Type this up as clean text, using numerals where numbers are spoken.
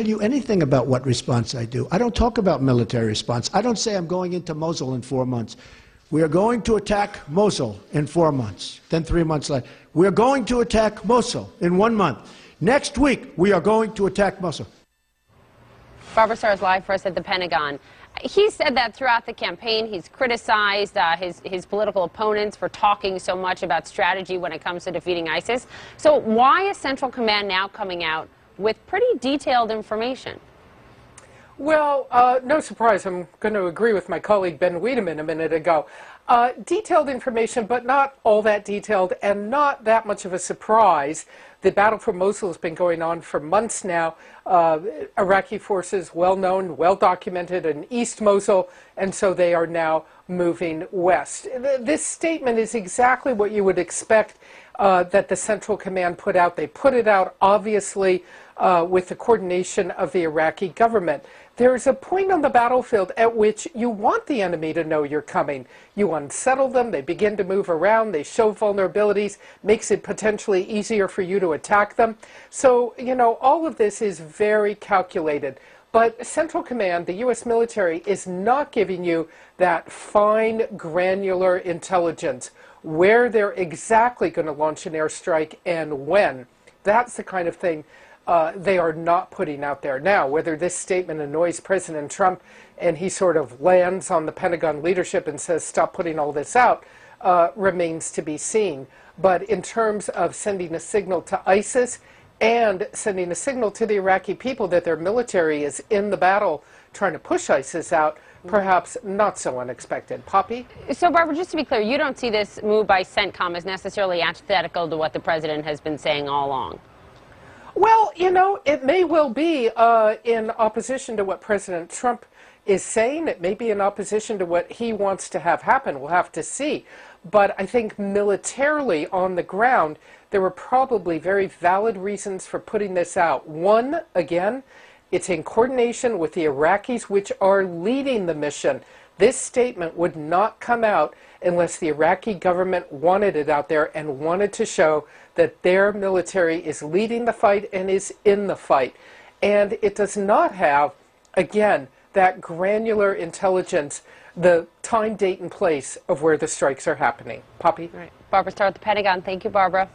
tell you anything about what response I do. I don't talk about military response. I don't say I'm going into Mosul in 4 months. We are going to attack Mosul in 4 months. Then 3 months later, we are going to attack Mosul in 1 month. Next week, we are going to attack Mosul. Barbara Starr is live for us at the Pentagon. He said that throughout the campaign. He's criticized his political opponents for talking so much about strategy when it comes to defeating ISIS. So why is Central Command now coming out with pretty detailed information? Well, no surprise. I'm going to agree with my colleague Ben Wiedemann a minute ago. Detailed information, but not all that detailed and not that much of a surprise. The battle for Mosul has been going on for months now. Iraqi forces, well known, well documented in East Mosul, and so they are now moving west. This statement is exactly what you would expect that the Central Command put out. They put it out, obviously, with the coordination of the Iraqi government. There's a point on the battlefield at which you want the enemy to know you're coming. You unsettle them, they begin to move around, they show vulnerabilities, makes it potentially easier for you to attack them. So, you know, all of this is very calculated. But Central Command, the U.S. military, is not giving you that fine, granular intelligence, where they're exactly going to launch an airstrike and when. That's the kind of thing they are not putting out there. Now, whether this statement annoys President Trump and he sort of lands on the Pentagon leadership and says, stop putting all this out, remains to be seen. But in terms of sending a signal to ISIS and sending a signal to the Iraqi people that their military is in the battle trying to push ISIS out, perhaps not so unexpected. Poppy? So, Barbara, just to be clear, you don't see this move by CENTCOM as necessarily antithetical to what the president has been saying all along? Well, you know, it may well be in opposition to what President Trump is saying. It may be in opposition to what he wants to have happen. We'll have to see. But I think militarily on the ground, there were probably very valid reasons for putting this out. One, again, it's in coordination with the Iraqis, which are leading the mission. This statement would not come out unless the Iraqi government wanted it out there and wanted to show that their military is leading the fight and is in the fight. And it does not have, again, that granular intelligence, the time, date, and place of where the strikes are happening. Poppy? All right. Barbara Starr at the Pentagon. Thank you, Barbara.